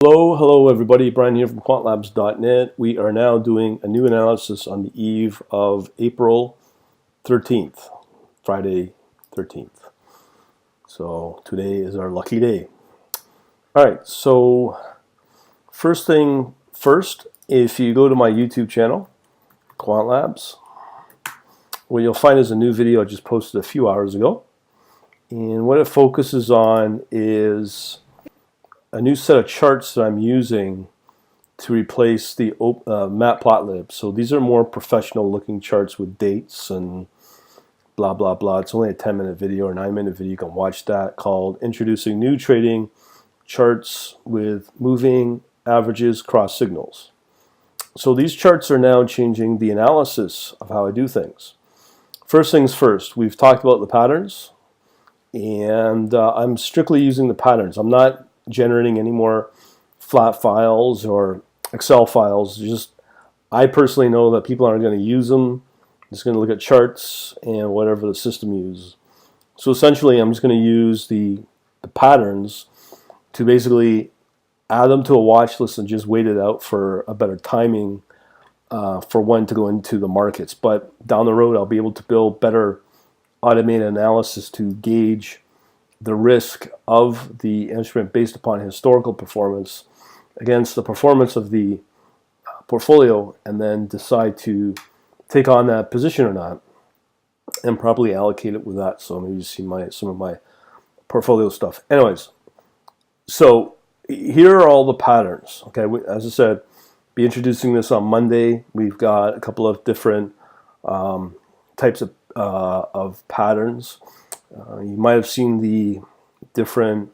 Hello everybody, Brian here from quantlabs.net. We are now doing a new analysis on the eve of April 13th, Friday 13th. So today is our lucky day. Alright, so first thing first, if you go to my YouTube channel, Quant Labs, what you'll find is a new video I just posted a few hours ago. And what it focuses on is a new set of charts that I'm using to replace the Matplotlib. So these are more professional looking charts with dates and blah blah blah. It's only a 10-minute video or 9-minute video. You can watch that, called Introducing New Trading Charts with Moving Averages Cross Signals. So these charts are now changing the analysis of how I do things. First things first, we've talked about the patterns, and I'm strictly using the patterns. I'm not generating any more flat files or Excel files. I personally know that people aren't going to use them. I'm just going to look at charts and whatever the system uses. So essentially, I'm just going to use the patterns to basically add them to a watch list and just wait it out for a better timing for when to go into the markets. But down the road, I'll be able to build better automated analysis to gauge the risk of the instrument based upon historical performance against the performance of the portfolio, and then decide to take on that position or not and properly allocate it with that. So maybe you see some of my portfolio stuff. Anyways, so here are all the patterns. Okay, as I said, be introducing this on Monday. We've got a couple of different types of patterns. You might have seen the different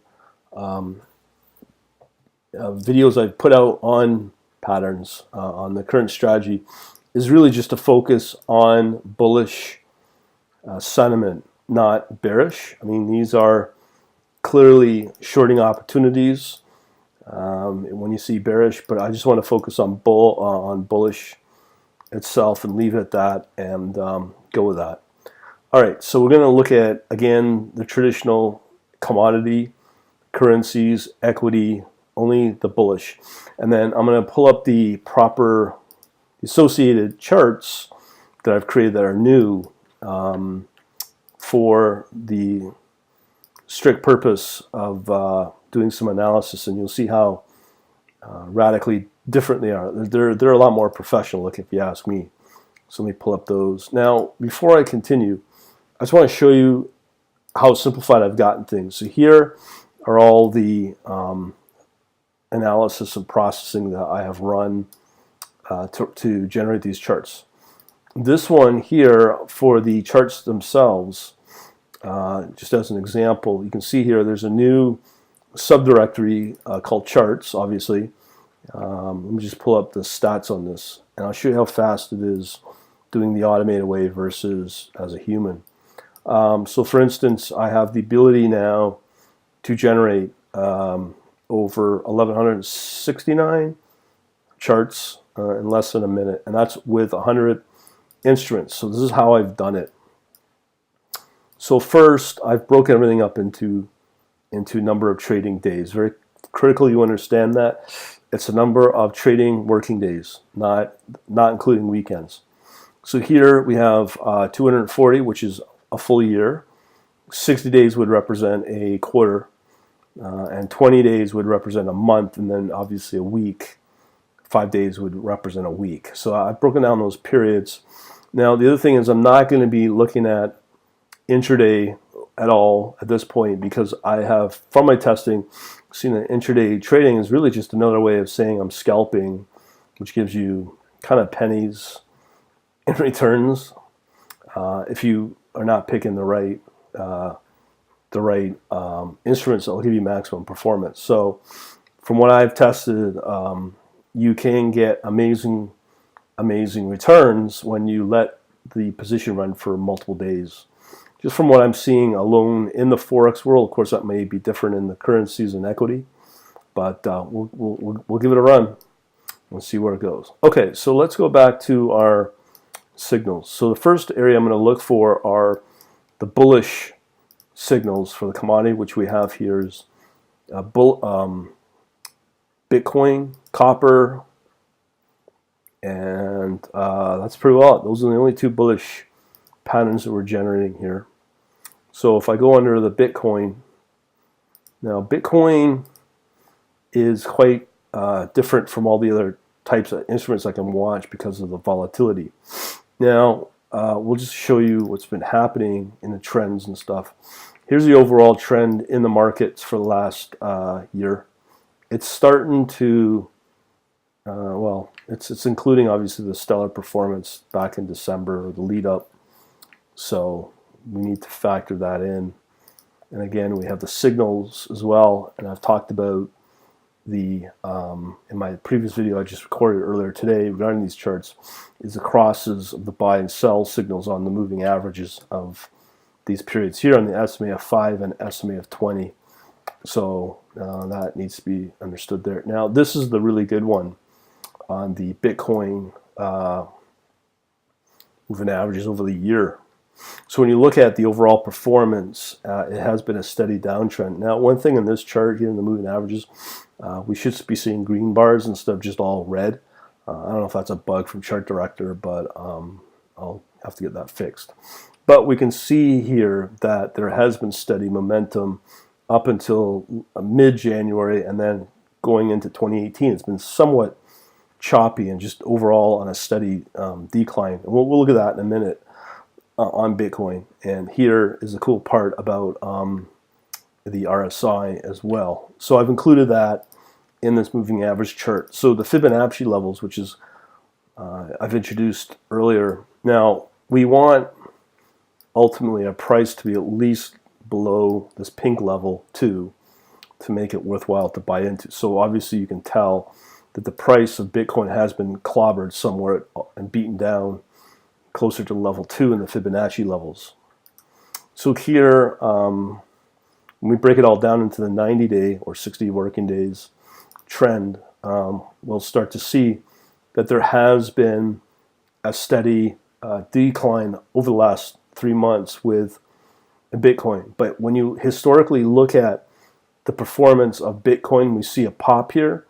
videos I've put out on patterns on the current strategy. Is really just to focus on bullish sentiment, not bearish. I mean, these are clearly shorting opportunities when you see bearish, but I just want to focus on bullish itself and leave it at that and go with that. All right, so we're going to look at, again, the traditional commodity, currencies, equity, only the bullish. And then I'm going to pull up the proper associated charts that I've created that are new for the strict purpose of doing some analysis, and you'll see how radically different they are. They're a lot more professional, if you ask me. So let me pull up those. Now, before I continue, I just want to show you how simplified I've gotten things. So here are all the analysis and processing that I have run to generate these charts. This one here, for the charts themselves, just as an example, you can see here there's a new subdirectory called charts, obviously. Let me just pull up the stats on this, and I'll show you how fast it is doing the automated way versus as a human. So for instance, I have the ability now to generate over 1169 charts in less than a minute, and that's with 100 instruments. So this is how I've done it. So first, I've broken everything up into number of trading days. Very critical you understand that. It's a number of trading working days, not including weekends. So here we have 240, which is a full year. 60 days would represent a quarter, and 20 days would represent a month, and then obviously a week. 5 days would represent a week. So I've broken down those periods. Now the other thing is, I'm not going to be looking at intraday at all at this point, because I have, from my testing, seen that intraday trading is really just another way of saying I'm scalping, which gives you kind of pennies in returns if you are not picking the right instruments that will give you maximum performance. So from what I've tested, you can get amazing returns when you let the position run for multiple days. Just from what I'm seeing alone in the Forex world. Of course, that may be different in the currencies and equity, but we'll give it a run and see where it goes. Okay, so let's go back to our signals. So the first area I'm going to look for are the bullish signals for the commodity, which we have here is Bitcoin, copper, and that's pretty well. Those are the only two bullish patterns that we're generating here. So if I go under the Bitcoin, now Bitcoin is quite different from all the other types of instruments I can watch because of the volatility. Now, we'll just show you what's been happening in the trends and stuff. Here's the overall trend in the markets for the last year. It's starting to, well, it's including obviously the stellar performance back in December, or the lead up. So we need to factor that in. And again, we have the signals as well. And I've talked about the, in my previous video I just recorded earlier today regarding these charts, is the crosses of the buy and sell signals on the moving averages of these periods here on the SMA of 5 and SMA of 20. So that needs to be understood there. Now this is the really good one on the Bitcoin moving averages over the year. So when you look at the overall performance, it has been a steady downtrend. Now one thing in this chart here in the moving averages, we should be seeing green bars instead of just all red. I don't know if that's a bug from Chart Director, but I'll have to get that fixed. But we can see here that there has been steady momentum up until mid-January, and then going into 2018, it's been somewhat choppy and just overall on a steady decline. And we'll look at that in a minute on Bitcoin. And here is the cool part about the RSI as well. So I've included that in this moving average chart. So the Fibonacci levels, which is I've introduced earlier. Now we want ultimately a price to be at least below this pink level 2 to make it worthwhile to buy into. So obviously you can tell that the price of Bitcoin has been clobbered somewhere and beaten down closer to level 2 in the Fibonacci levels. So here, when we break it all down into the 90-day or 60 working days trend, we'll start to see that there has been a steady decline over the last 3 months with Bitcoin. But when you historically look at the performance of Bitcoin, we see a pop here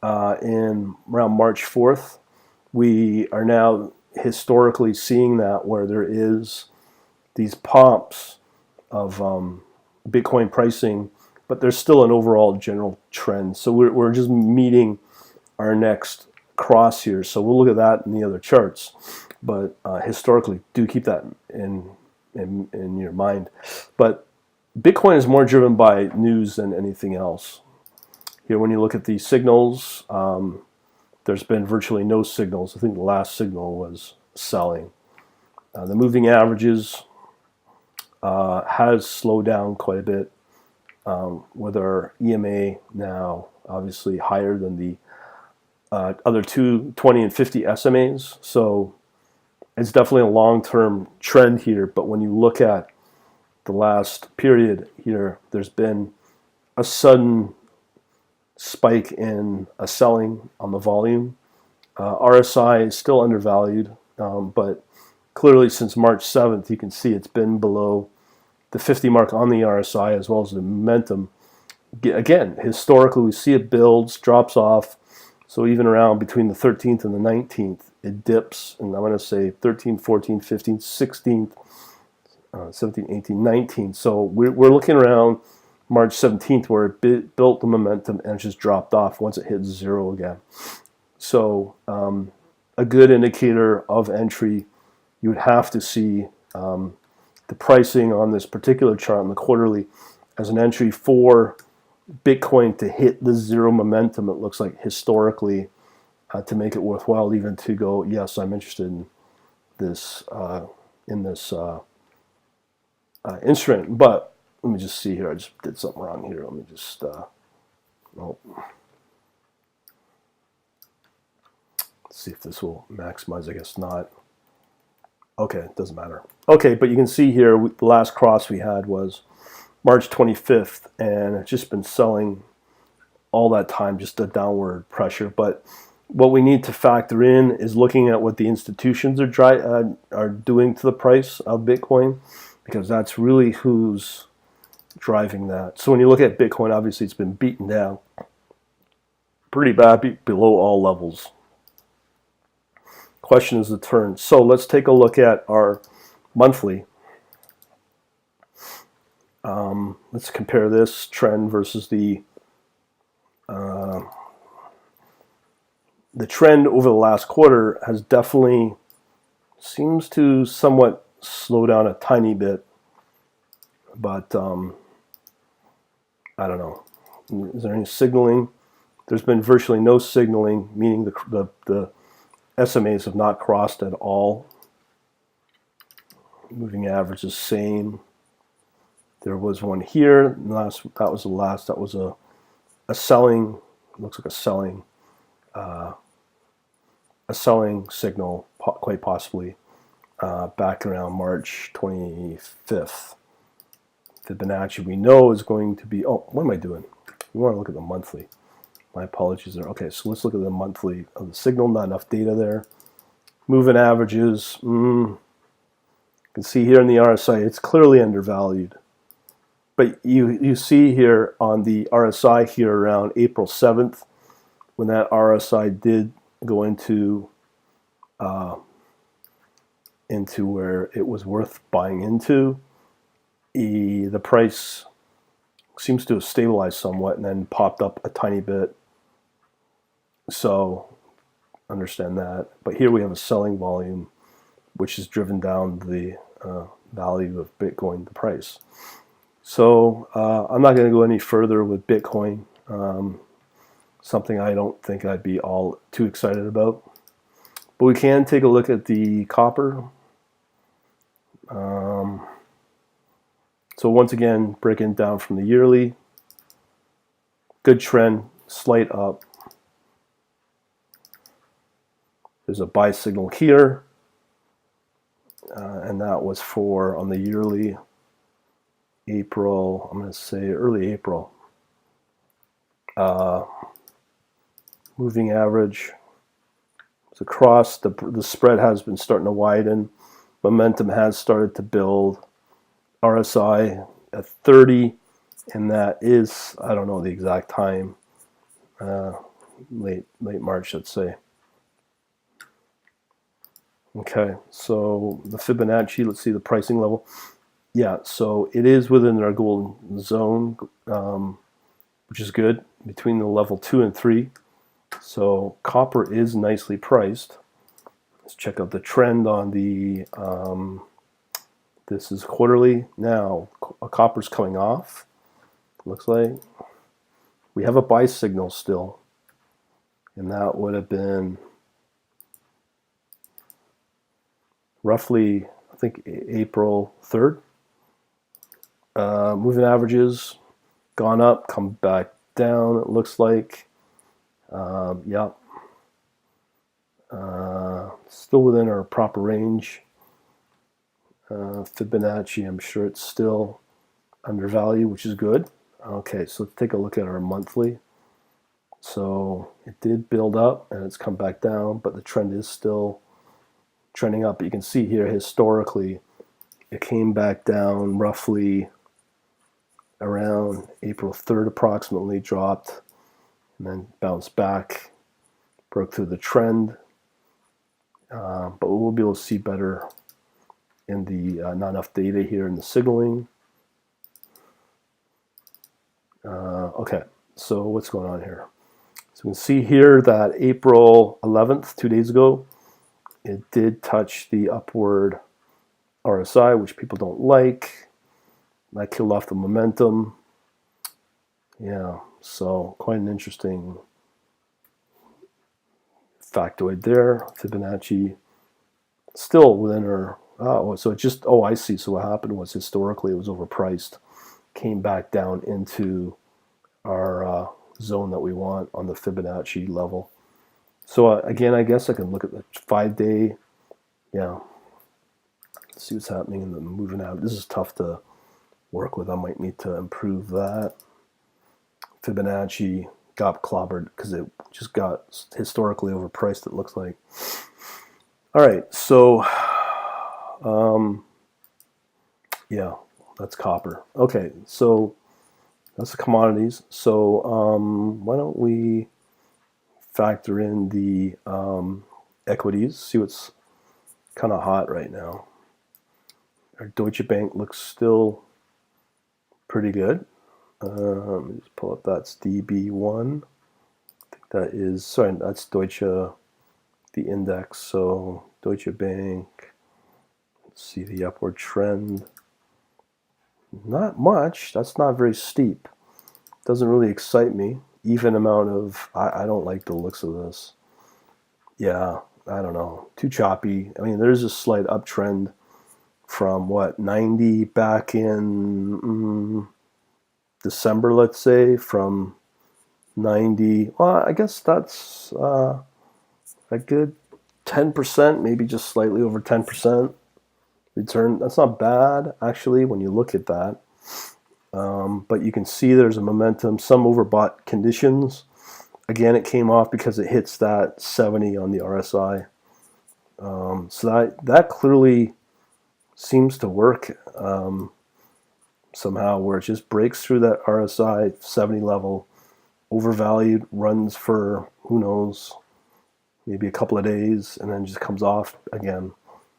in around March 4th. We are now historically seeing that where there is these pops of Bitcoin pricing, but there's still an overall general trend. So we're just meeting our next cross here. So we'll look at that in the other charts. But historically, do keep that in your mind. But Bitcoin is more driven by news than anything else. Here, when you look at the signals, there's been virtually no signals. I think the last signal was selling. The moving averages has slowed down quite a bit, with our EMA now obviously higher than the other two 20 and 50 SMAs. So it's definitely a long-term trend here. But when you look at the last period here, there's been a sudden spike in a selling on the volume. RSI is still undervalued, but clearly since March 7th, you can see it's been below the 50 mark on the RSI, as well as the momentum. Again, historically, we see it builds, drops off. So even around between the 13th and the 19th, it dips. And I'm going to say 13th, 14th, 15th, 16th, 17th, 18th, 19th. So we're looking around March 17th where it built the momentum and just dropped off once it hit zero again. So a good indicator of entry, you would have to see the pricing on this particular chart on the quarterly as an entry for Bitcoin to hit the zero momentum, it looks like historically, to make it worthwhile even to go, yes, I'm interested in this instrument. But let me just see here. I just did something wrong here. Let me just, let's see if this will maximize. I guess not. Okay, it doesn't matter. Okay, but you can see here, the last cross we had was March 25th, and it's just been selling all that time, just a downward pressure. But what we need to factor in is looking at what the institutions are doing to the price of Bitcoin, because that's really who's driving that. So when you look at Bitcoin, obviously it's been beaten down pretty bad below all levels. Question is the turn. So let's take a look at our monthly. Let's compare this trend versus the trend over the last quarter has definitely seems to somewhat slow down a tiny bit, but I don't know. Is there any signaling? There's been virtually no signaling, meaning the SMAs have not crossed at all. Moving average is same. There was one here. That was the last. That was a selling. Looks like a selling signal, quite possibly back around March 25th. Fibonacci we know is going to be. Oh, what am I doing? We want to look at the monthly. My apologies there. Okay, so let's look at the monthly of the signal. Not enough data there. Moving averages. You can see here in the RSI, it's clearly undervalued. But you see here on the RSI here around April 7th, when that RSI did go into where it was worth buying into, the price seems to have stabilized somewhat and then popped up a tiny bit. So understand that. But here we have a selling volume, which has driven down the value of Bitcoin, the price. So I'm not going to go any further with Bitcoin. Something I don't think I'd be all too excited about. But we can take a look at the copper. So once again, breaking down from the yearly. Good trend, slight up. There's a buy signal here. And that was for, on the yearly, April, I'm going to say early April. Moving average is across. The spread has been starting to widen. Momentum has started to build. RSI at 30, and that is, I don't know the exact time, late March, let's say. Okay, so the Fibonacci, let's see the pricing level. Yeah, so it is within our golden zone, which is good, between the level 2 and 3. So copper is nicely priced. Let's check out the trend on the, this is quarterly. Now, copper's coming off, looks like. We have a buy signal still, and that would have been roughly, I think, April 3rd. Moving averages gone up, come back down, it looks like. Yeah. Still within our proper range. Fibonacci, I'm sure it's still undervalued, which is good. Okay, so let's take a look at our monthly. So it did build up and it's come back down, but the trend is still trending up. You can see here historically it came back down roughly around April 3rd approximately, dropped and then bounced back, broke through the trend. But we'll be able to see better in the not enough data here in the signaling. Okay, so what's going on here? So we can see here that April 11th, 2 days ago, it did touch the upward RSI, which people don't like. That killed off the momentum. Yeah, so quite an interesting factoid there. Fibonacci still within our, so it just, I see. So what happened was historically it was overpriced, came back down into our zone that we want on the Fibonacci level. So again, I guess I can look at the 5-day. Yeah, let's see what's happening in the moving average. This is tough to work with. I might need to improve that. Fibonacci got clobbered because it just got historically overpriced, it looks like. All right, so yeah, that's copper. Okay, so that's the commodities. So why don't we factor in the equities. See what's kind of hot right now. Our Deutsche Bank looks still pretty good. Let me just pull up, that's DB1. I think that is, sorry, that's Deutsche, the index. So Deutsche Bank, let's see the upward trend. Not much. That's not very steep. Doesn't really excite me. Even amount of, I don't like the looks of this. Yeah, I don't know. Too choppy. I mean, there's a slight uptrend from what, 90 back in December, let's say, from 90. Well, I guess that's a good 10%, maybe just slightly over 10% return. That's not bad, actually, when you look at that. But you can see there's a momentum, some overbought conditions. Again, it came off because it hits that 70 on the RSI. So that clearly seems to work somehow, where it just breaks through that RSI 70 level, overvalued, runs for, who knows, maybe a couple of days, and then just comes off again.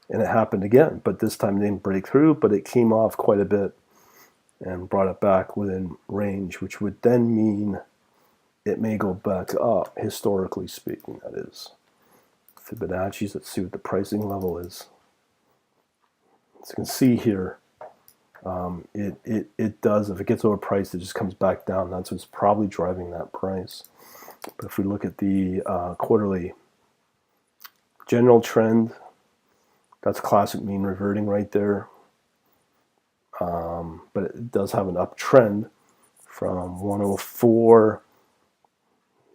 And it happened again, but this time it didn't break through, but it came off quite a bit and brought it back within range, which would then mean it may go back up, historically speaking, that is. Fibonacci's, let's see what the pricing level is. As you can see here, it does, if it gets overpriced, it just comes back down. That's what's probably driving that price. But if we look at the quarterly general trend, that's classic mean reverting right there. But it does have an uptrend from 104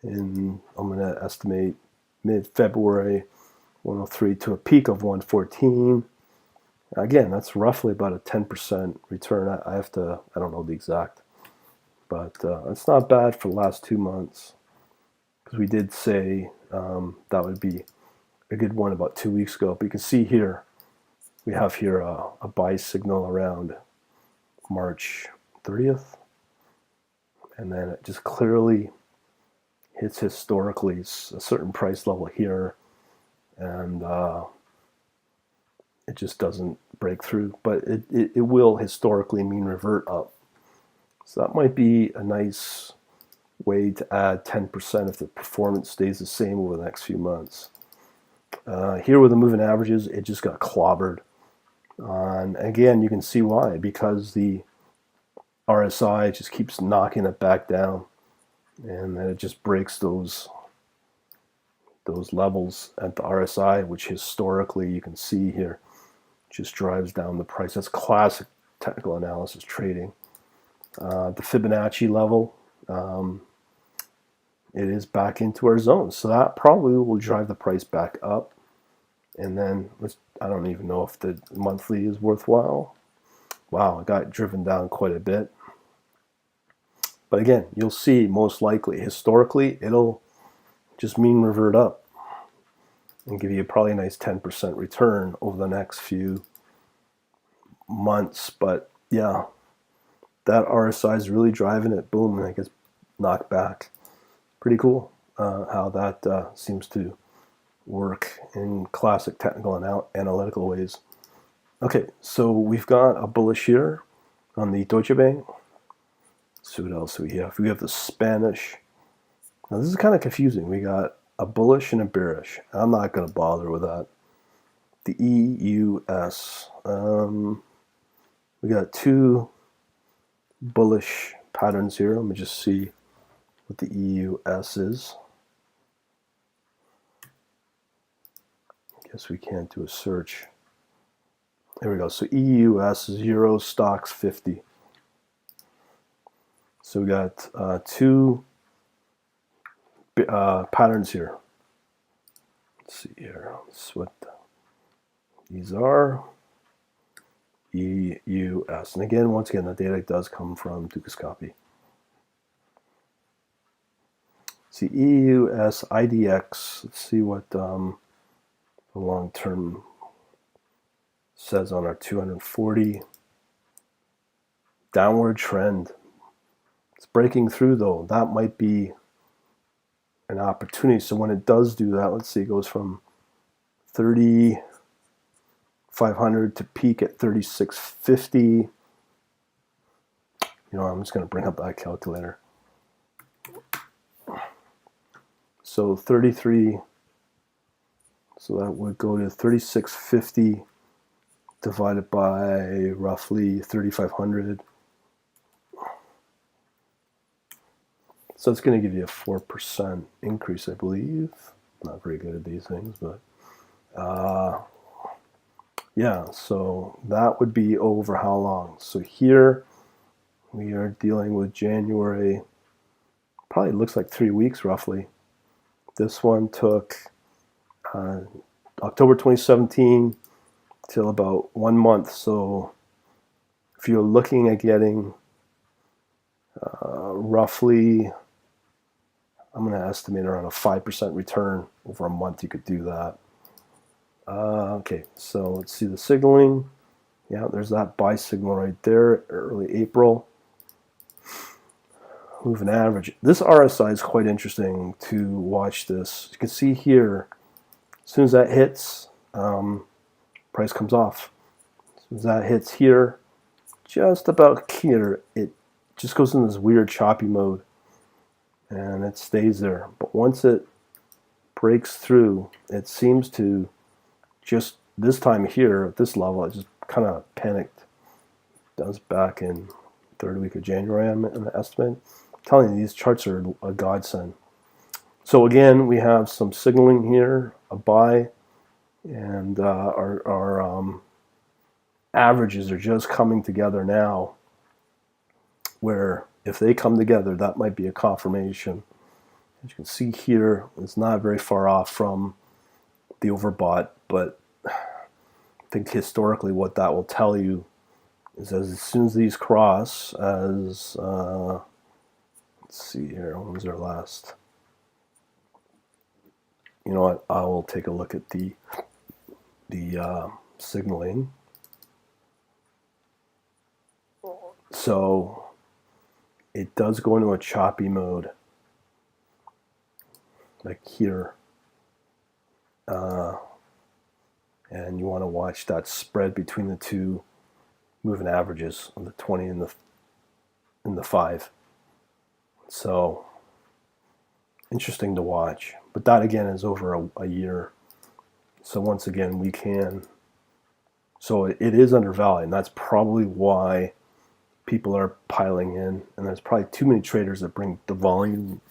in, I'm going to estimate, mid-February, 103 to a peak of 114. Again, that's roughly about a 10% return. I don't know the exact, but it's not bad for the last 2 months, because we did say that would be a good one about 2 weeks ago. But you can see here, we have here a buy signal around March 30th, and then it just clearly hits historically a certain price level here, and it just doesn't break through, but it will historically mean revert up. So that might be a nice way to add 10% if the performance stays the same over the next few months. Here with the moving averages, it just got clobbered. And again, you can see why, because the RSI just keeps knocking it back down, and then it just breaks those levels at the RSI, which historically you can see here just drives down the price. That's classic technical analysis trading. The Fibonacci level, it is back into our zone, so that probably will drive the price back up. And then I don't even know if the monthly is worthwhile. Wow, it got driven down quite a bit. But again, you'll see most likely, historically, it'll just mean revert up and give you probably a nice 10% return over the next few months. But yeah, that RSI is really driving it. Boom, and it gets knocked back. Pretty cool how that seems to work in classic technical and analytical ways. Okay, so we've got a bullish here on the Deutsche Bank. Let's see what else we have. We have the Spanish. Now this is kind of confusing. We got a bullish and a bearish. I'm not going to bother with that. The EUS. We got two bullish patterns here. Let me just see what the EUS is. I guess we can't do a search. There we go. So EUS is Euro Stocks 50. So we got two patterns here. Let's see here. That's what these are. EUS. And again, once again, the data does come from Dukascopy. See, EUS IDX. Let's see what the long-term says on our 240. Downward trend. It's breaking through, though. That might be an opportunity. So when it does do that, let's see, it goes from 3,500 to peak at 3,650. I'm just going to bring up that calculator. So 33, so that would go to 3,650 divided by roughly 3,500. So it's going to give you a 4% increase, I believe. Not very good at these things, but yeah, so that would be over how long? So here we are dealing with January, probably looks like 3 weeks roughly. This one took October 2017 till about 1 month. So if you're looking at getting roughly, I'm going to estimate around a 5% return over a month, you could do that. Okay, so let's see the signaling. Yeah, there's that buy signal right there, early April. Moving average. This RSI is quite interesting to watch this. You can see here, as soon as that hits, price comes off. As soon as that hits here, just about here, it just goes in this weird choppy mode, and it stays there. But once it breaks through, it seems to just this time here at this level, it just kind of panicked. That was back in third week of January, I'm in the estimate. I'm telling you, these charts are a godsend. So again, we have some signaling here, a buy, and our averages are just coming together now, where if they come together, that might be a confirmation. As you can see here, it's not very far off from the overbought, but I think historically what that will tell you is as soon as these cross, as let's see here, when was our last? You know what? I will take a look at the signaling. So it does go into a choppy mode, like here. And you want to watch that spread between the two moving averages on the 20 and the 5. So interesting to watch. But that again is over a year. So once again, we can. So it is undervalued, and that's probably why people are piling in. And there's probably too many traders that bring the volume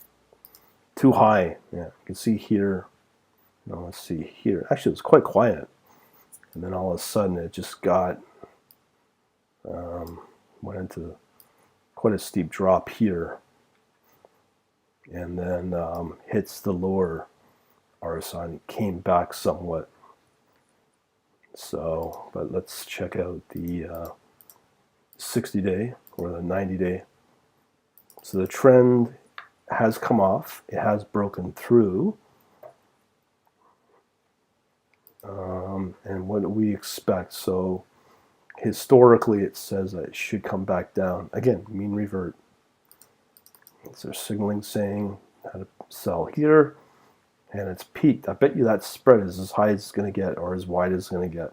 too high. Yeah, you can see here. No, let's see here. Actually, it was quite quiet. And then all of a sudden, it just got went into quite a steep drop here, and then hits the lower RSI and came back somewhat. So, but let's check out the 60-day or the 90-day. So the trend has come off. It has broken through. And what do we expect? So historically, it says that it should come back down. Again, mean revert. So they're signaling saying how to sell here, and it's peaked. I bet you that spread is as high as it's going to get, or as wide as it's going to get.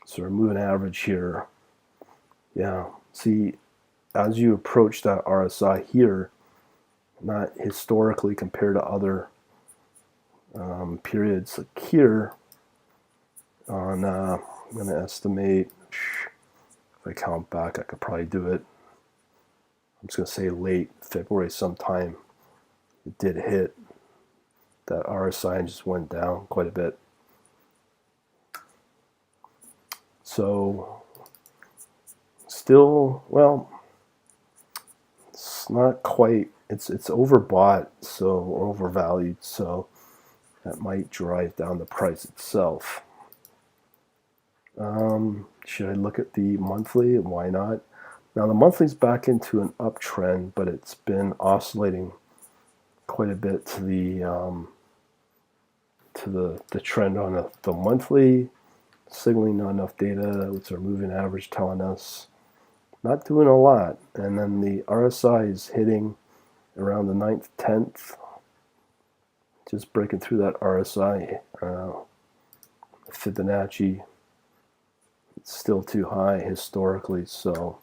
So we're moving average here. Yeah, see, as you approach that RSI here, not historically compared to other periods, like here, on I'm going to estimate, if I count back, I could probably do it. I'm just going to say late February sometime. It did hit that RSI and just went down quite a bit. So still, well, it's not quite, it's overbought, so, or overvalued, so that might drive down the price itself. Should I look at the monthly? Why not? Now the monthly's back into an uptrend, but it's been oscillating quite a bit to the trend on the monthly, signaling not enough data. What's our moving average telling us? not doing a lot. And then the RSI is hitting around the 9th, 10th, just breaking through that RSI. Fibonacci, it's still too high historically, so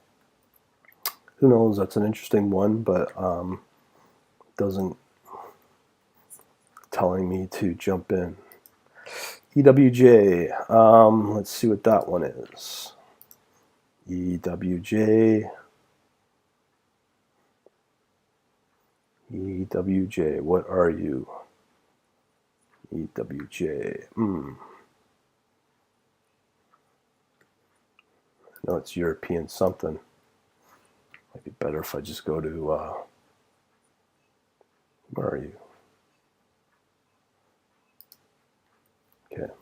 who knows? That's an interesting one, but doesn't telling me to jump in. EWJ, let's see what that one is. EWJ, what are you? EWJ, No, it's European something. Might be better if I just go to, where are you? Okay.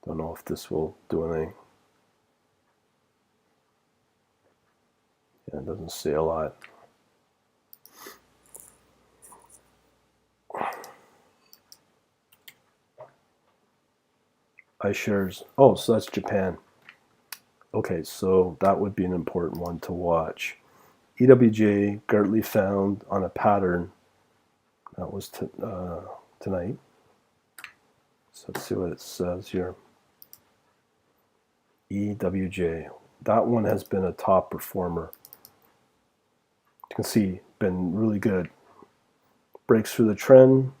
Don't know if this will do anything. Yeah, it doesn't say a lot. iShares. Oh, so that's Japan. Okay, so that would be an important one to watch. EWJ Gartley found on a pattern. That was tonight. So let's see what it says here. EWJ. That one has been a top performer. You can see, been really good. Breaks through the trend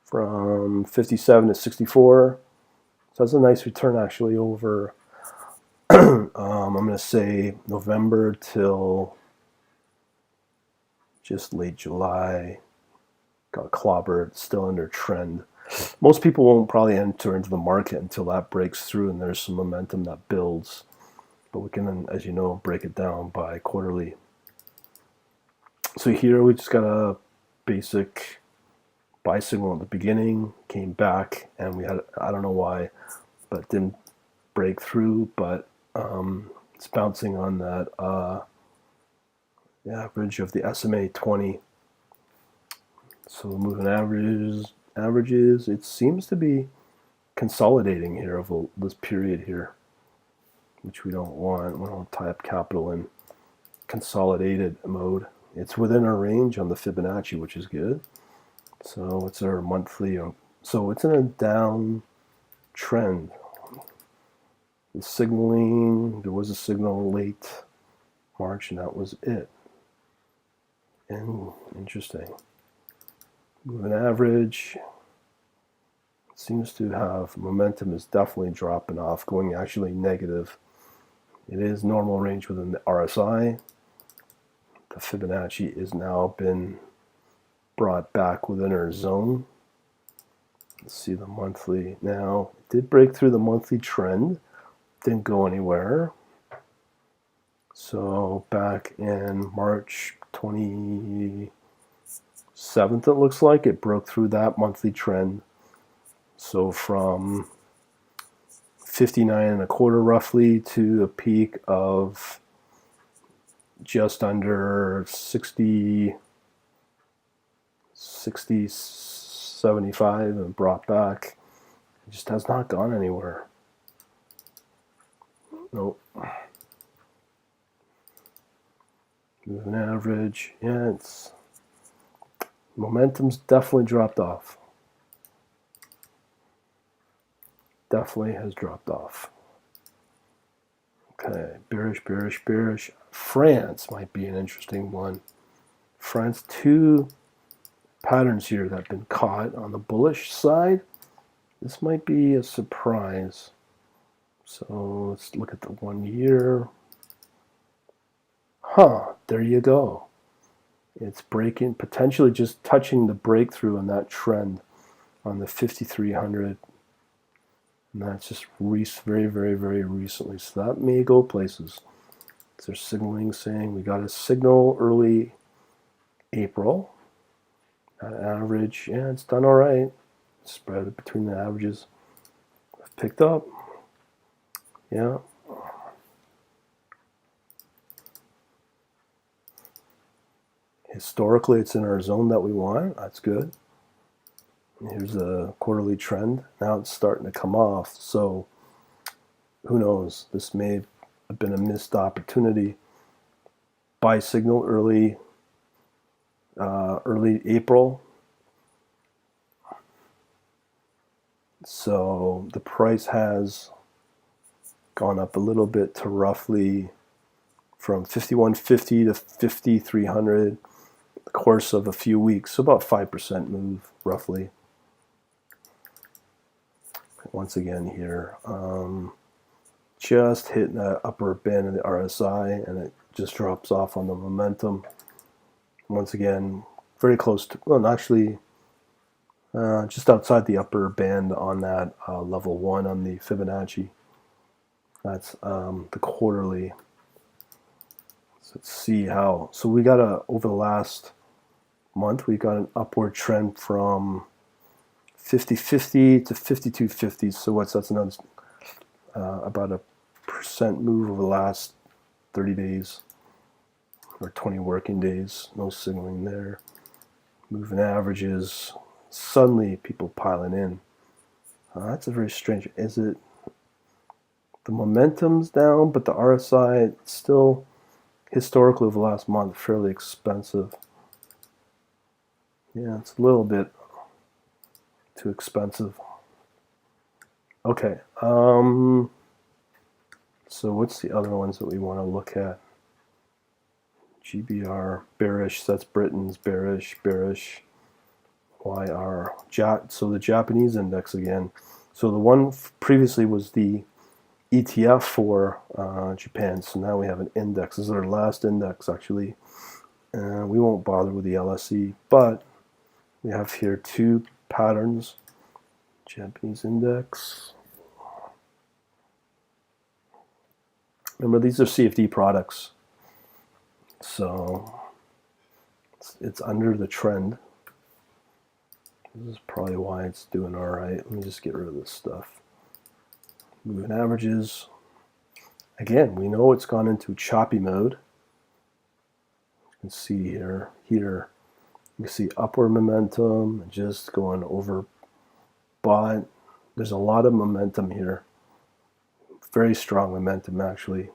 from 57 to 64. So that's a nice return actually over, I'm going to say November till just late July. Got clobbered, still under trend. Most people won't probably enter into the market until that breaks through and there's some momentum that builds. But we can, as you know, break it down by quarterly. So here we just got a basic buy signal at the beginning, came back, and we had, I don't know why, but didn't break through, but it's bouncing on that the average of the SMA 20. So the moving averages, it seems to be consolidating here over this period here, which we don't want. We don't tie up capital in consolidated mode. It's within our range on the Fibonacci, which is good. So it's our monthly. So it's in a down trend. The signaling, there was a signal late March, and that was it. And interesting. Moving average seems to have momentum is definitely dropping off, going actually negative. It is normal range within the RSI. The Fibonacci is now been brought back within our zone. Let's see the monthly now. It did break through the monthly trend, didn't go anywhere. So back in March 27th, it looks like it broke through that monthly trend. So from 59 and a quarter roughly to a peak of just under 60, 75 and brought back. It just has not gone anywhere. Nope. Moving average, yeah, it's momentum's definitely dropped off. Definitely has dropped off. Okay, bearish, bearish, bearish. France might be an interesting one. France, two patterns here that have been caught on the bullish side. This might be a surprise. So let's look at the 1 year. There you go. It's breaking, potentially just touching the breakthrough on that trend on the 5,300. And that's just very, very, very recently. So that may go places. So they're signaling, saying we got a signal early April. That average, yeah, it's done all right. Spread between the averages. Picked up. Yeah. Historically, it's in our zone that we want. That's good. Here's a quarterly trend. Now it's starting to come off. So who knows? This may have been a missed opportunity. Buy signal early April. So the price has gone up a little bit to roughly from 5150 to 5300 the course of a few weeks. So about 5% move roughly. Once again here, just hitting the upper band of the RSI, and it just drops off on the momentum. Once again, very close to, well, actually, just outside the upper band on that level 1 on the Fibonacci. That's the quarterly. So let's see how. So we got over the last month, we got an upward trend from 50.50 to 52.50. So that's another about a % move over the last 30 days or 20 working days. No signaling there. Moving averages. Suddenly people piling in. That's a very strange. Is it the momentum's down, but the RSI still historically over the last month fairly expensive? Yeah, it's a little bit too expensive. Okay. So what's the other ones that we want to look at? GBR bearish. So that's Britain's bearish. YR. So the Japanese index again. So the one previously was the ETF for Japan. So now we have an index. This is our last index actually. We won't bother with the LSE, but we have here two patterns. Japanese index. Remember, these are CFD products. So it's under the trend. This is probably why it's doing all right. Let me just get rid of this stuff. Moving averages. Again, we know it's gone into choppy mode. You can see here, you can see upward momentum, just going over, but there's a lot of momentum here. Very strong momentum, actually.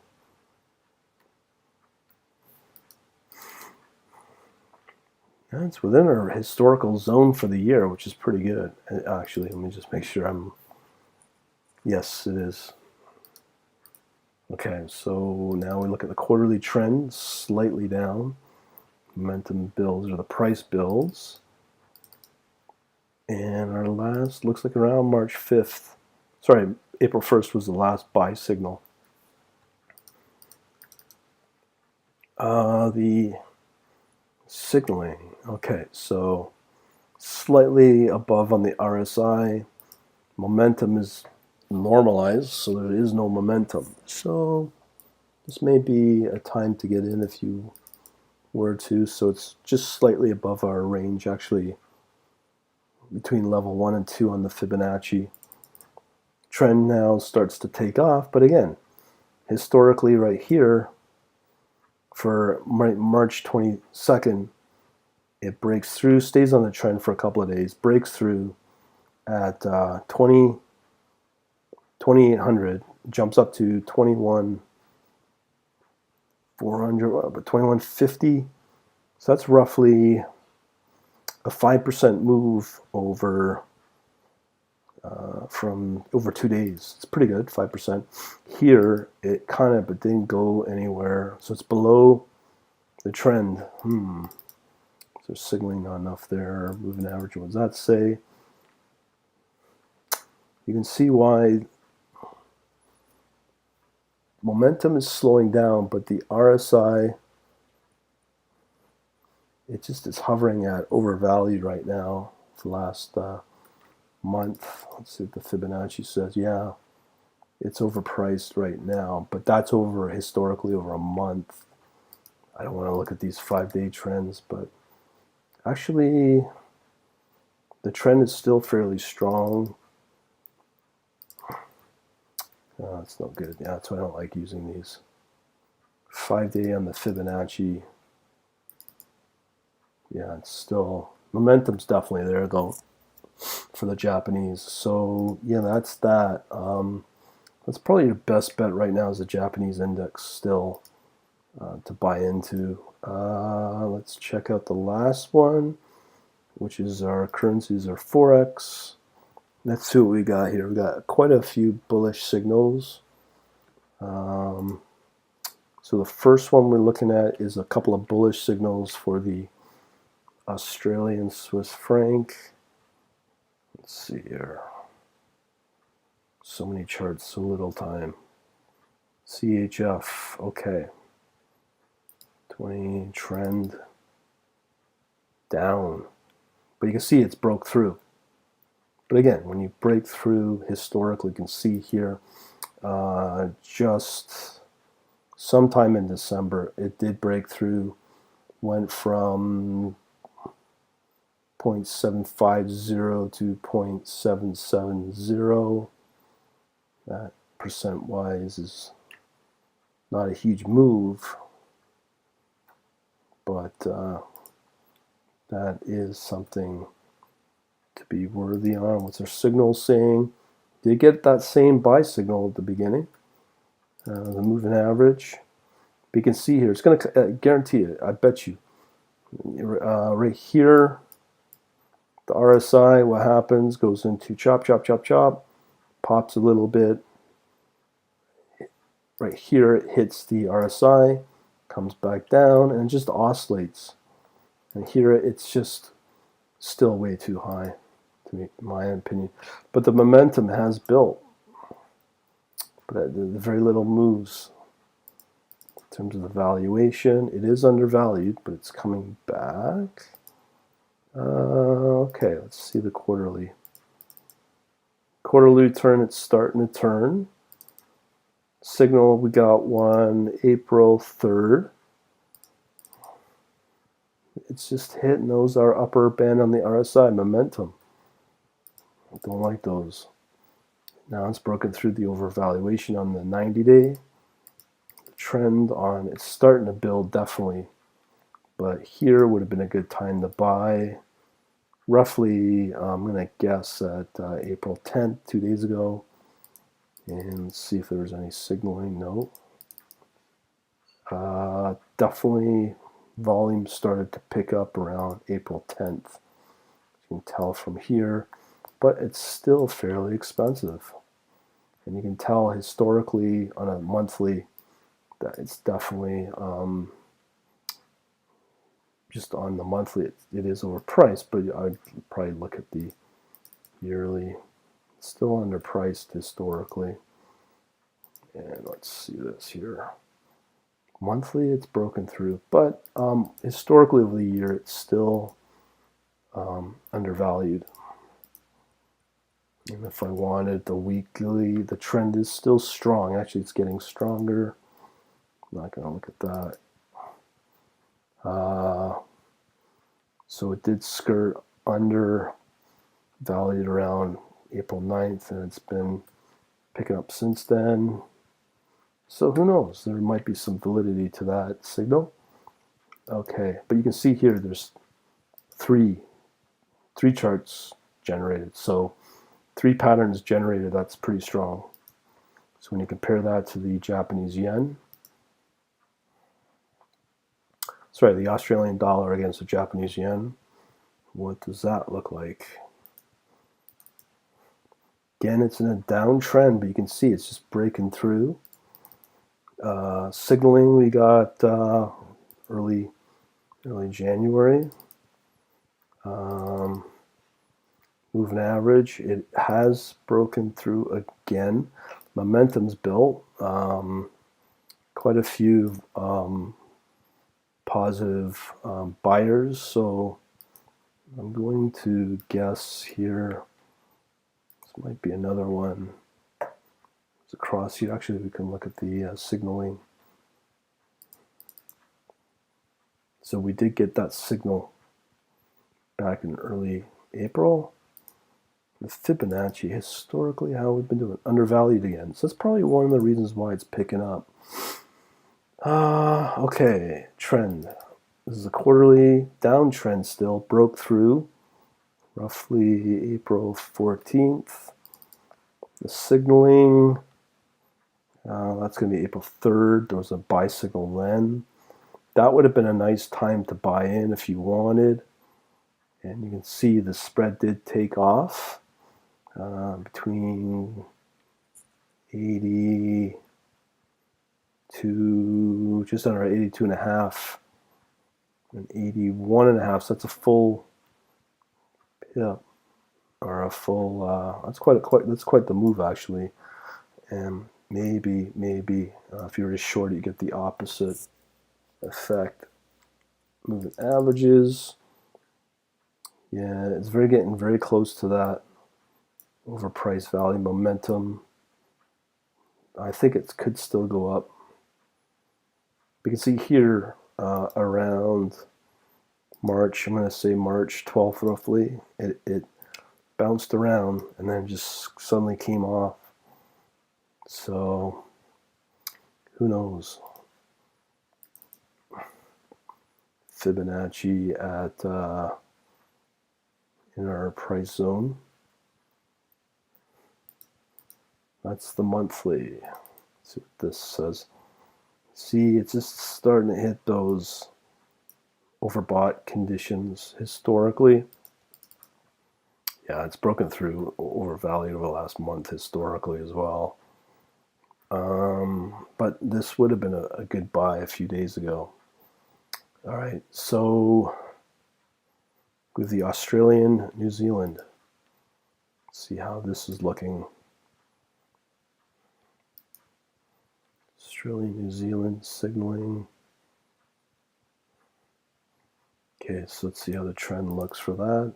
And it's within our historical zone for the year, which is pretty good. Actually, let me just make sure I'm... Yes, it is. Okay, so now we look at the quarterly trend, slightly down. Momentum builds, or the price builds. And our last looks like around March 5th. Sorry, April 1st was the last buy signal. The signaling. Okay, so slightly above on the RSI. Momentum is normalized, so there is no momentum. So this may be a time to get in if you were to. So it's just slightly above our range, actually, between level 1 and 2 on the Fibonacci. Trend now starts to take off, but again, historically right here, for March 22nd, it breaks through, stays on the trend for a couple of days, breaks through at 2800, jumps up to 21,400, but 2150. So that's roughly a 5% move over from over 2 days. It's pretty good, 5%. Here, it kind of, but didn't go anywhere. So it's below the trend. So signaling not enough there. Moving average, what does that say? You can see why momentum is slowing down, but the RSI, it just is hovering at overvalued right now for the last month. Let's see what the Fibonacci says. Yeah, it's overpriced right now, but that's over historically over a month. I don't want to look at these 5-day trends, but actually the trend is still fairly strong. That's no good. Yeah, that's why I don't like using these. 5-day on the Fibonacci. Yeah, it's still, momentum's definitely there though for the Japanese. So yeah, that's that. That's probably your best bet right now is the Japanese index still to buy into. Let's check out the last one, which is our currencies or Forex. Let's see what we got here. We got quite a few bullish signals. So the first one we're looking at is a couple of bullish signals for the Australian Swiss franc. Let's see here. So many charts, so little time. CHF, okay. 20 trend down. But you can see it's broke through. But again, when you break through historically, you can see here just sometime in December, it did break through, went from 0.750 to 0.770. That percent-wise is not a huge move, but that is something to be worthy on. What's our signal saying? Did get that same buy signal at the beginning, the moving average. But you can see here, it's going to guarantee it, I bet you. Right here, the RSI, what happens, goes into chop, chop, chop, chop, pops a little bit. Right here, it hits the RSI, comes back down, and just oscillates. And here, it's just still way too high, to me, in my opinion. But the momentum has built. But the very little moves in terms of the valuation. It is undervalued, but it's coming back. Okay, let's see the quarterly. Quarterly turn, it's starting to turn. Signal, we got one April 3rd. It's just hitting those our upper band on the RSI momentum. I don't like those. Now it's broken through the overvaluation on the 90-day. Trend on, it's starting to build definitely. But here would have been a good time to buy. Roughly, I'm going to guess at April 10th, 2 days ago. And see if there was any signaling. No. Definitely volume started to pick up around April 10th. You can tell from here. But it's still fairly expensive. And you can tell historically on a monthly that it's definitely just on the monthly it is overpriced, but I'd probably look at the yearly. It's still underpriced historically. And let's see this here. Monthly it's broken through, but historically over the year it's still undervalued. And if I wanted the weekly, the trend is still strong. Actually, it's getting stronger. I'm not going to look at that. So it did skirt under valued around April 9th, and it's been picking up since then. So who knows? There might be some validity to that signal. Okay, but you can see here there's three charts generated. So 3 patterns generated, that's pretty strong. So when you compare that to the Japanese yen, sorry, the Australian dollar against the Japanese yen, what does that look like? Again, it's in a downtrend, but you can see it's just breaking through. Signaling, we got early January. Moving average, it has broken through again. Momentum's built. Quite a few positive buyers, so I'm going to guess here. This might be another one. It's across here. Actually, we can look at the signaling. So we did get that signal back in early April. The Fibonacci, historically, how we've been doing, undervalued again. So that's probably one of the reasons why it's picking up. Okay, trend. This is a quarterly downtrend still, broke through roughly April 14th. The signaling, that's going to be April 3rd. There was a buy signal then. That would have been a nice time to buy in if you wanted. And you can see the spread did take off between 80 to just under 82.5 and 81.5. So that's a full pip or a full. That's quite the move actually. And maybe if you were to short it, you get the opposite effect. Moving averages. Yeah, it's getting very close to that overpriced value momentum. I think it could still go up. You can see here around March, I'm going to say March 12th roughly, it bounced around and then just suddenly came off. So who knows? Fibonacci at in our price zone. That's the monthly. Let's see what this says. See, it's just starting to hit those overbought conditions historically. Yeah, it's broken through overvalued over the last month historically as well. But this would have been a good buy a few days ago. All right, so with the Australian, New Zealand, let's see how this is looking. Australia, New Zealand signaling. Okay, so let's see how the trend looks for that.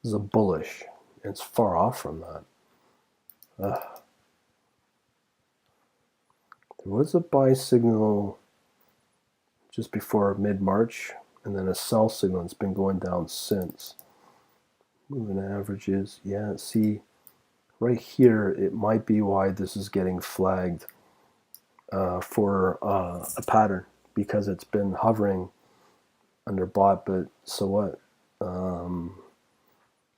This is a bullish. It's far off from that. There was a buy signal just before mid-March, and then a sell signal. It's been going down since. Moving averages. Yeah, see, right here, it might be why this is getting flagged for a pattern, because it's been hovering under bought, but so what? You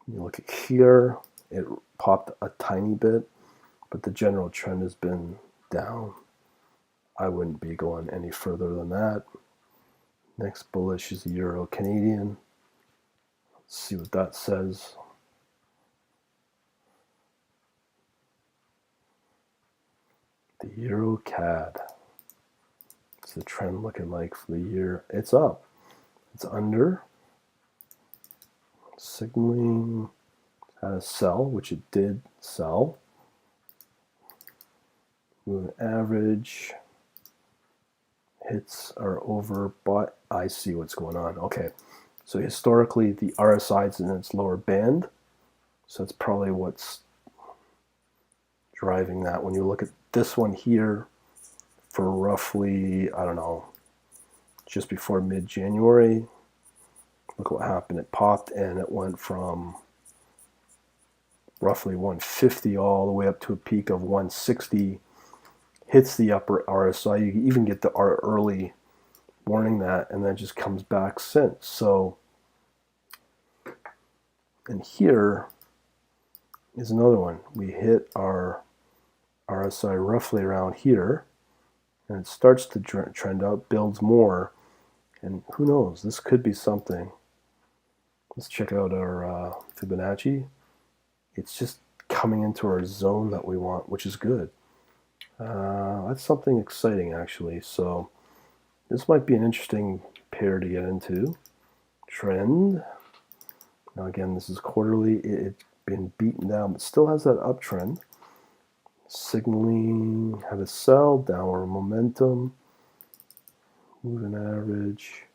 look at here, it popped a tiny bit, but the general trend has been down. I wouldn't be going any further than that. Next bullish is the Euro Canadian. Let's see what that says. The Euro CAD. What's the trend looking like for the year? It's up. It's under. Signaling had a sell, which it did sell. Moving average. Hits are over, but I see what's going on. Okay, so historically the RSI is in its lower band, so that's probably what's driving that. When you look at this one here for roughly, I don't know, just before mid-January, look what happened. It popped and it went from roughly 150 all the way up to a peak of 160. Hits the upper RSI. You even get the early warning that, and then just comes back since. So, and here is another one. We hit our RSI roughly around here, and it starts to trend up, builds more, and who knows, this could be something. Let's check out our Fibonacci. It's just coming into our zone that we want, which is good. That's something exciting actually. So this might be an interesting pair to get into. Trend. Now again, this is quarterly. It's been beaten down, but still has that uptrend. Signaling had a sell, downward momentum. Moving average.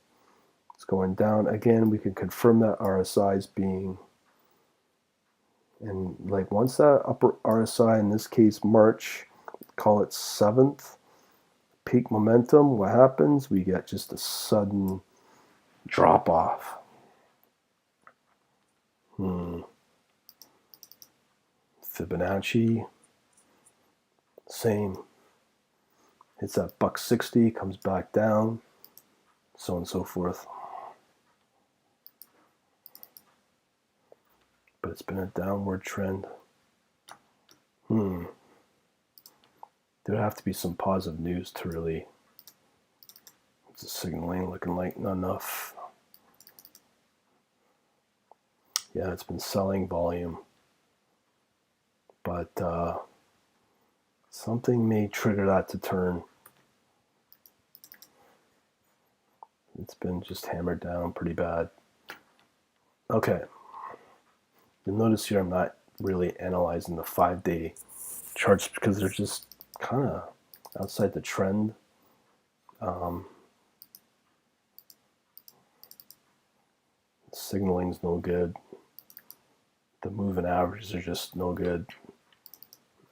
It's going down. Again, we can confirm that RSI is being, and like once that upper RSI, in this case March, call it 7th, peak momentum, what happens? We get just a sudden drop off. Fibonacci, same. Hits that $1.60, comes back down, so on and so forth. but it's been a downward trend. There'd have to be some positive news to really. It's a signaling looking like not enough. Yeah, it's been selling volume, but something may trigger that to turn. It's been just hammered down pretty bad. Okay. You'll notice here I'm not really analyzing the 5-day charts because they're just kind of outside the trend. Signaling's no good. The moving averages are just no good.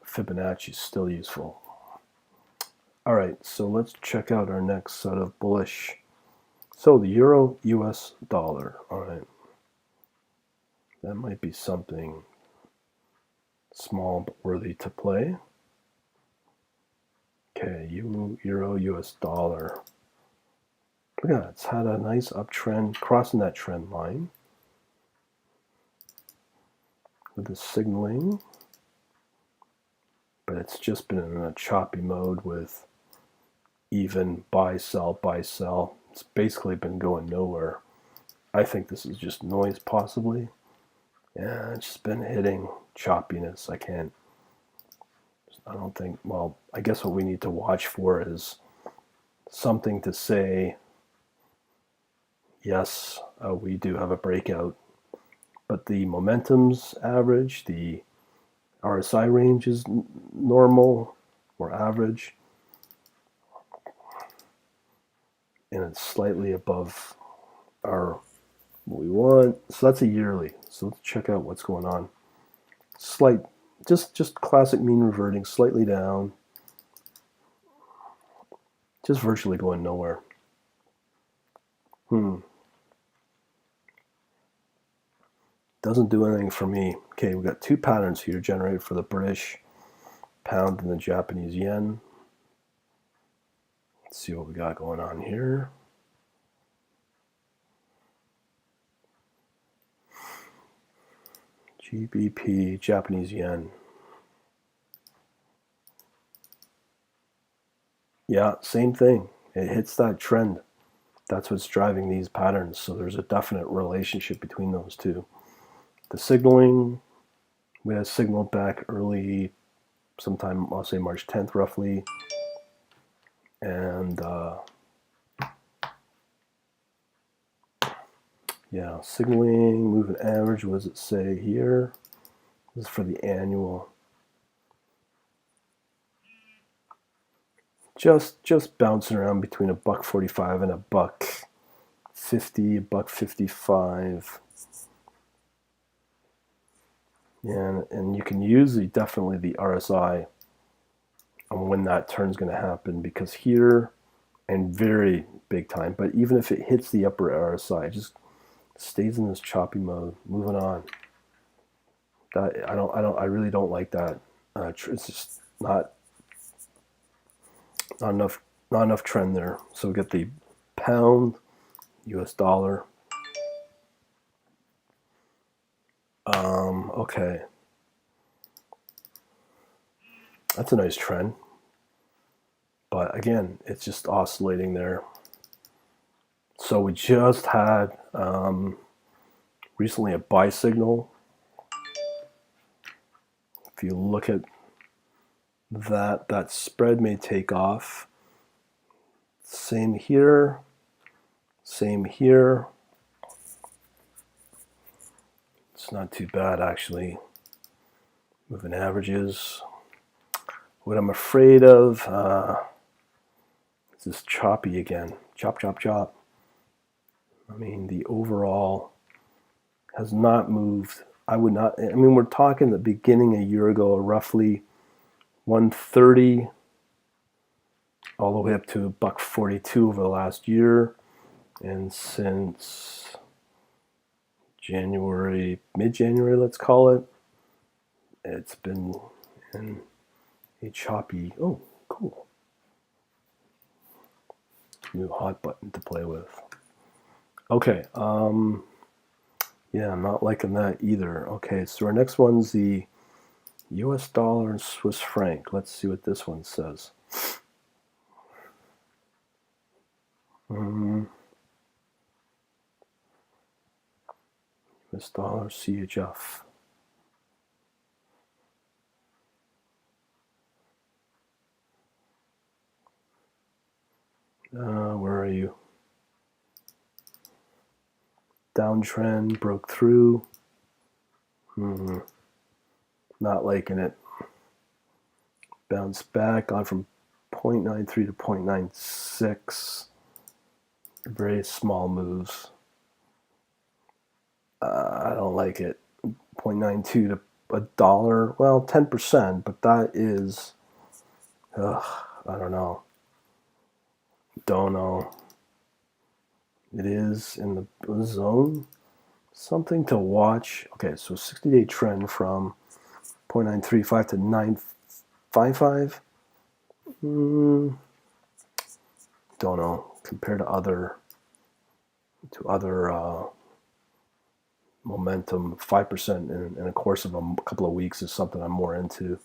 Fibonacci is still useful. All right, so let's check out our next set of bullish. So the euro US dollar. All right. That might be something small but worthy to play. Okay, euro US dollar. Look at that, it's had a nice uptrend, crossing that trend line with the signaling, but it's just been in a choppy mode with even buy, sell, buy, sell. It's basically been going nowhere. I think this is just noise possibly. Yeah, it's just been hitting choppiness. I don't think, well, I guess what we need to watch for is something to say, yes, we do have a breakout, but the momentum's average, the RSI range is normal or average, and it's slightly above our what we want. So that's a yearly. So let's check out what's going on. Slight, just classic mean reverting, slightly down, just virtually going nowhere. Doesn't do anything for me. Okay, we got two patterns here generated for the British pound and the Japanese yen. Let's see what we got going on here. GBP, Japanese yen. Yeah, same thing. It hits that trend. That's what's driving these patterns. So there's a definite relationship between those two. The signaling, we had signaled back early, sometime, I'll say March 10th roughly. And yeah, signaling, moving average, what does it say here? This is for the annual. Just bouncing around between $1.45 and $1.50, $1.55. And you can use definitely the RSI on when that turn's going to happen, because here, and very big time, but even if it hits the upper RSI, just stays in this choppy mode. Moving on. I really don't like that. It's just not enough trend there. So we get the pound, US dollar. Okay. That's a nice trend. But again, it's just oscillating there. So we just had recently a buy signal. If you look at that spread may take off. Same here. Same here. It's not too bad actually. Moving averages. What I'm afraid of is this choppy again. Chop, chop, chop. I mean, the overall has not moved. We're talking the beginning a year ago, roughly 130 all the way up to $1.42 over the last year. And since January, mid-January, let's call it, it's been in a choppy, oh, cool. New hot button to play with. Okay, Yeah, I'm not liking that either. Okay, so our next one's the US dollar and Swiss franc. Let's see what this one says. US dollar CHF. Where are you? Downtrend, broke through. Not liking it. Bounce back, on from 0.93 to 0.96. Very small moves. I don't like it. 0.92 to $1. Well, 10%, but that is, I don't know. Don't know. It is in the zone. Something to watch. Okay, so 60-day trend from 0.935 to 955. Don't know. Compared to other momentum, 5% in a course of a couple of weeks is something I'm more into.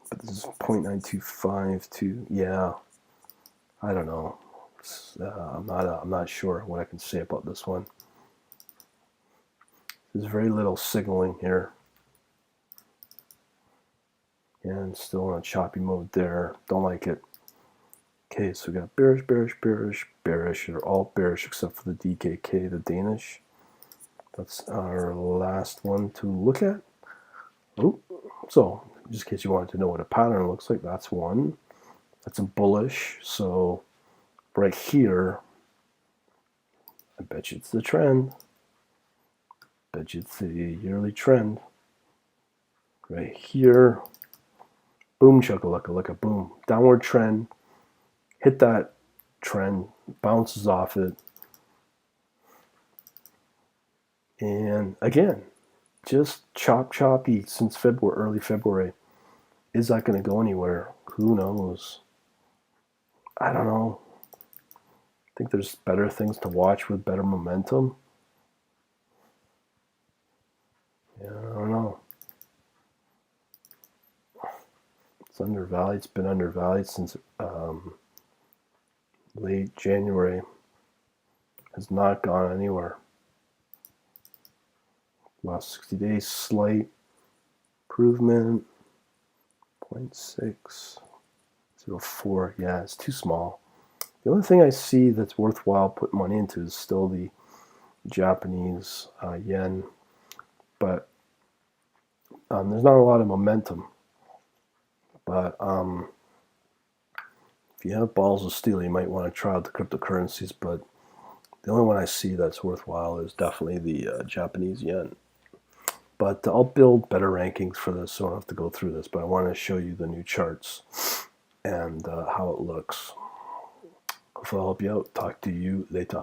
But this is 0.925 to, yeah, I don't know. I'm not sure what I can say about this one. There's very little signaling here. And still in a choppy mode there. Don't like it. Okay, so we got bearish, bearish, bearish, bearish. They're all bearish except for the DKK, the Danish. That's our last one to look at. Oh, so just in case you wanted to know what a pattern looks like, that's one. That's a bullish. So right here, I bet you it's the trend. Bet you it's the yearly trend. Right here, boom shakalaka, like a boom. Downward trend, hit that trend, bounces off it. And again, just chop choppy since February, early February. Is that going to go anywhere? Who knows? I don't know. I think there's better things to watch with better momentum. Yeah, I don't know. It's undervalued. It's been undervalued since late January. Has not gone anywhere. Last 60 days, slight improvement. 0.604. Yeah, it's too small. The only thing I see that's worthwhile putting money into is still the Japanese yen, but there's not a lot of momentum. But if you have balls of steel, you might want to try out the cryptocurrencies. But the only one I see that's worthwhile is definitely the Japanese yen. But I'll build better rankings for this, so I don't have to go through this. But I want to show you the new charts and how it looks. Hopefully I'll help you out. Talk to you later.